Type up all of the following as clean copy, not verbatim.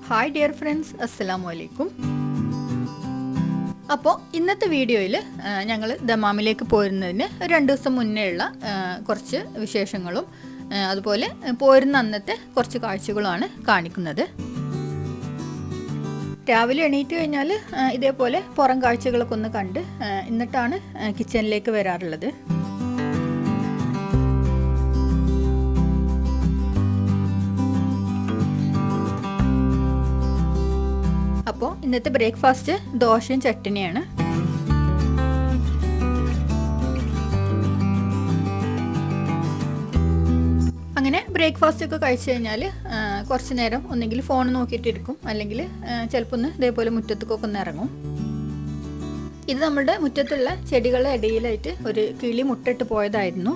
Hi dear friends, അസ്സലാമു അലൈക്കും. അപ്പോൾ ഇന്നത്തെ വീഡിയോയിൽ ഞങ്ങൾ ദമാമിലേക്ക് പോരുന്നതിന് 2 ദിവസം മുന്നേ ഉള്ള കുറച്ച് വിശേഷങ്ങളും അതുപോലെ പോരുന്ന അന്നത്തെ കുറച്ച് കാഴ്ചകളുമാണ് കാണിക്കുന്നത്. രാവിലെ എണീറ്റ് കഴിഞ്ഞാൽ ഇതേപോലെ പുറം കാഴ്ചകളൊക്കെ ഒന്ന് കണ്ട് എന്നിട്ടാണ് കിച്ചണിലേക്ക് വരാറുള്ളത്. അപ്പോൾ ഇന്നത്തെ ബ്രേക്ക്ഫാസ്റ്റ് ദോശയും ചട്നിയാണ്. അങ്ങനെ ബ്രേക്ക്ഫാസ്റ്റ് ഒക്കെ കഴിച്ചു കഴിഞ്ഞാൽ കുറച്ച് നേരം ഒന്നെങ്കിൽ ഫോൺ നോക്കിയിട്ടിരിക്കും, അല്ലെങ്കിൽ ചിലപ്പോൾ ഒന്ന് ഇതേപോലെ മുറ്റത്തേക്കൊക്കെ ഒന്ന് ഇറങ്ങും. ഇത് നമ്മുടെ മുറ്റത്തുള്ള ചെടികളുടെ ഇടയിലായിട്ട് ഒരു കിളി മുട്ടിട്ട് പോയതായിരുന്നു.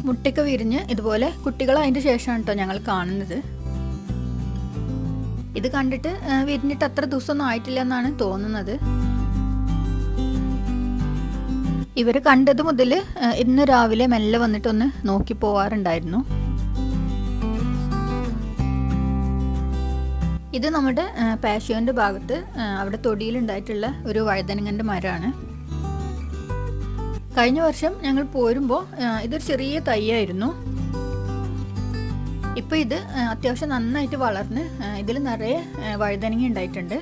മുട്ടയൊക്കെ വിരിഞ്ഞ് ഇതുപോലെ കുട്ടികൾ അതിൻ്റെ ശേഷമാണ് കേട്ടോ ഞങ്ങൾ കാണുന്നത്. ഇത് കണ്ടിട്ട് വിരിഞ്ഞിട്ട് അത്ര ദിവസമൊന്നും ആയിട്ടില്ല എന്നാണ് തോന്നുന്നത്. ഇവർ കണ്ടത് മുതൽ ഇന്ന് രാവിലെ മെല്ലെ വന്നിട്ടൊന്ന് നോക്കി പോവാറുണ്ടായിരുന്നു. ഇത് നമ്മുടെ പാഷ്യോന്റെ ഭാഗത്ത് അവിടെ തൊടിയിലുണ്ടായിട്ടുള്ള ഒരു വഴുതനങ്ങൻ്റെ മരമാണ്. കഴിഞ്ഞ വർഷം ഞങ്ങൾ പോരുമ്പോൾ ഇതൊരു ചെറിയ തൈയായിരുന്നു. ഇപ്പോൾ ഇത് അത്യാവശ്യം നന്നായിട്ട് വളർന്ന് ഇതിൽ നിറയെ വഴുതനങ്ങ ഉണ്ടായിട്ടുണ്ട്.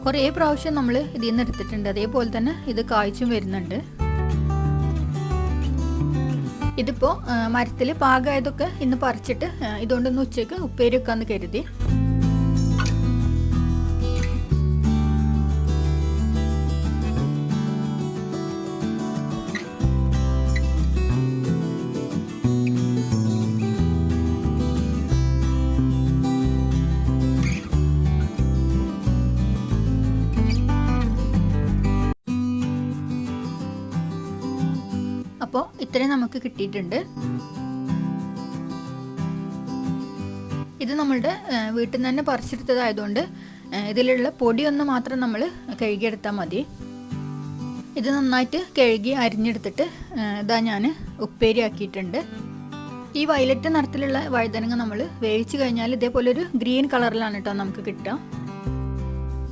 കുറേ പ്രാവശ്യം നമ്മൾ ഇതിൽ നിന്ന് എടുത്തിട്ടുണ്ട്. അതേപോലെ തന്നെ ഇത് കായ്ച്ചും വരുന്നുണ്ട്. ഇതിപ്പോൾ മരത്തിൽ പാകമായതൊക്കെ ഇന്ന് പറിച്ചിട്ട് ഇതുകൊണ്ടൊന്ന് ഉച്ചയ്ക്ക് ഉപ്പേരി വെക്കാമെന്ന് കരുതി. അപ്പോൾ ഇത്രയും നമുക്ക് കിട്ടിയിട്ടുണ്ട്. ഇത് നമ്മളുടെ വീട്ടിൽ നിന്ന് തന്നെ പറിച്ചെടുത്തതായതുകൊണ്ട് ഇതിലുള്ള പൊടിയൊന്ന് മാത്രം നമ്മൾ കഴുകിയെടുത്താൽ മതി. ഇത് നന്നായിട്ട് കഴുകി അരിഞ്ഞെടുത്തിട്ട് ഇതാ ഞാൻ ഉപ്പേരി ആക്കിയിട്ടുണ്ട്. ഈ വയലറ്റ് നിറത്തിലുള്ള വഴുതനങ്ങ നമ്മൾ വേവിച്ച് കഴിഞ്ഞാൽ ഇതേപോലെ ഒരു ഗ്രീൻ കളറിലാണ് കേട്ടോ നമുക്ക് കിട്ടുക.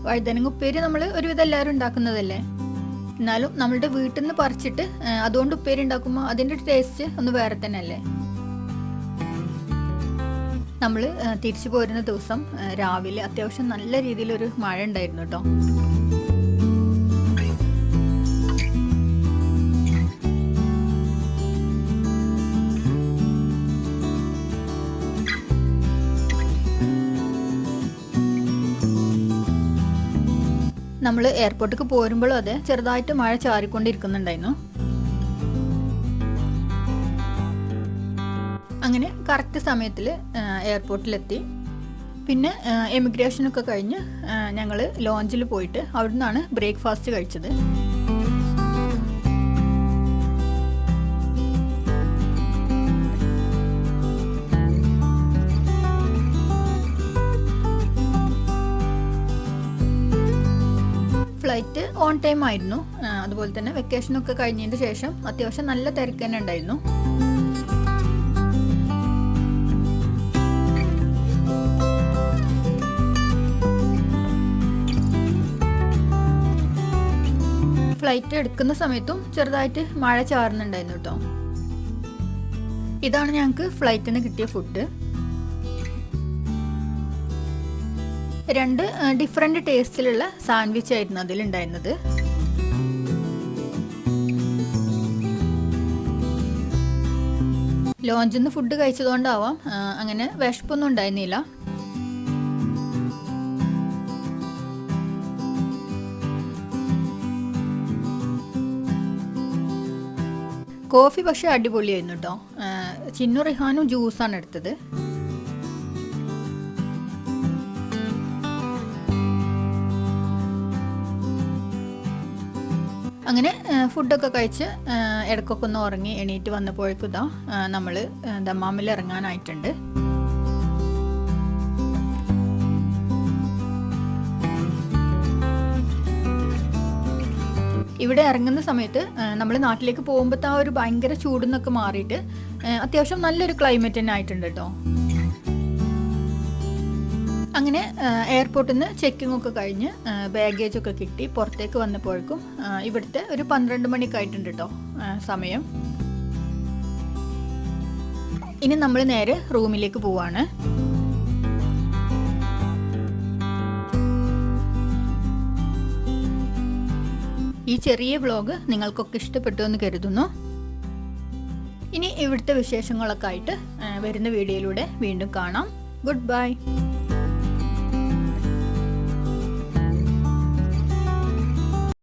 വഴുതനങ്ങ ഉപ്പേരി നമ്മൾ ഒരുവിധം എല്ലാവരും ഉണ്ടാക്കുന്നതല്ലേ, എന്നാലും നമ്മളുടെ വീട്ടിൽ നിന്ന് പറിച്ചിട്ട് അതുകൊണ്ട് ഉപ്പേരി ഉണ്ടാക്കുമ്പോൾ അതിൻ്റെ ടേസ്റ്റ് ഒന്ന് വേറെ തന്നെ അല്ലേ. നമ്മൾ തിരിച്ചു പോരുന്ന ദിവസം രാവിലെ അത്യാവശ്യം നല്ല രീതിയിലൊരു മഴ ഉണ്ടായിരുന്നു കേട്ടോ. നമ്മൾ എയർപോർട്ടിലേക്ക് പോരുമ്പോഴും അതെ ചെറുതായിട്ട് മഴ ചാറിക്കൊണ്ടിരിക്കുന്നുണ്ടായിരുന്നു. അങ്ങനെ കറക്റ്റ് സമയത്തിൽ എയർപോർട്ടിലെത്തി. പിന്നെ എമിഗ്രേഷനൊക്കെ കഴിഞ്ഞ് ഞങ്ങൾ ലോഞ്ചിൽ പോയിട്ട് അവിടെ നിന്നാണ് ബ്രേക്ക്ഫാസ്റ്റ് കഴിച്ചത്. ഫ്ലൈറ്റ് ഓൺ ടൈം ആയിരുന്നു. അതുപോലെ തന്നെ വെക്കേഷനൊക്കെ കഴിഞ്ഞതിന് ശേഷം അത്യാവശ്യം നല്ല തിരക്ക് തന്നെ ഉണ്ടായിരുന്നു. ഫ്ലൈറ്റ് എടുക്കുന്ന സമയത്തും ചെറുതായിട്ട് മഴ ചാറുന്നുണ്ടായിരുന്നു കേട്ടോ. ഇതാണ് ഞങ്ങൾക്ക് ഫ്ലൈറ്റിന് കിട്ടിയ ഫുഡ്. 2 ഡിഫറെൻ്റ് ടേസ്റ്റിലുള്ള സാൻഡ്വിച്ച് ആയിരുന്നു അതിലുണ്ടായിരുന്നത്. ലോഞ്ചിൽ നിന്ന് ഫുഡ് കഴിച്ചതുകൊണ്ടാവാം അങ്ങനെ വിശപ്പൊന്നും ഉണ്ടായിരുന്നില്ല. കോഫി പക്ഷേ അടിപൊളിയായിരുന്നു കേട്ടോ. ചിന്നു റിഹാനും ജ്യൂസാണ് എടുത്തത്. അങ്ങനെ ഫുഡൊക്കെ കഴിച്ച് ഇടയ്ക്കൊക്കെ ഒന്ന് ഉറങ്ങി എണീറ്റ് വന്നപ്പോഴേക്കും ഇതാ നമ്മൾ ദമാമിൽ ഇറങ്ങാനായിട്ടുണ്ട്. ഇവിടെ ഇറങ്ങുന്ന സമയത്ത് നമ്മൾ നാട്ടിലേക്ക് പോകുമ്പോഴത്തെ ആ ഒരു ഭയങ്കര ചൂടെന്നൊക്കെ മാറിയിട്ട് അത്യാവശ്യം നല്ലൊരു ക്ലൈമറ്റ് തന്നെ ആയിട്ടുണ്ട് കേട്ടോ. അങ്ങനെ എയർപോർട്ടിൽ നിന്ന് ചെക്കിംഗ് ഒക്കെ കഴിഞ്ഞ് ബാഗേജൊക്കെ കിട്ടി പുറത്തേക്ക് വന്നപ്പോഴേക്കും ഇവിടുത്തെ ഒരു 12 മണിയൊക്കെ ആയിട്ടുണ്ട് കേട്ടോ സമയം. ഇനി നമ്മൾ നേരെ റൂമിലേക്ക് പോവാണ്. ഈ ചെറിയ വ്ളോഗ് നിങ്ങൾക്കൊക്കെ ഇഷ്ടപ്പെട്ടു എന്ന് കരുതുന്നു. ഇനി ഇവിടുത്തെ വിശേഷങ്ങളൊക്കെ ആയിട്ട് വരുന്ന വീഡിയോയിലൂടെ വീണ്ടും കാണാം. Good bye.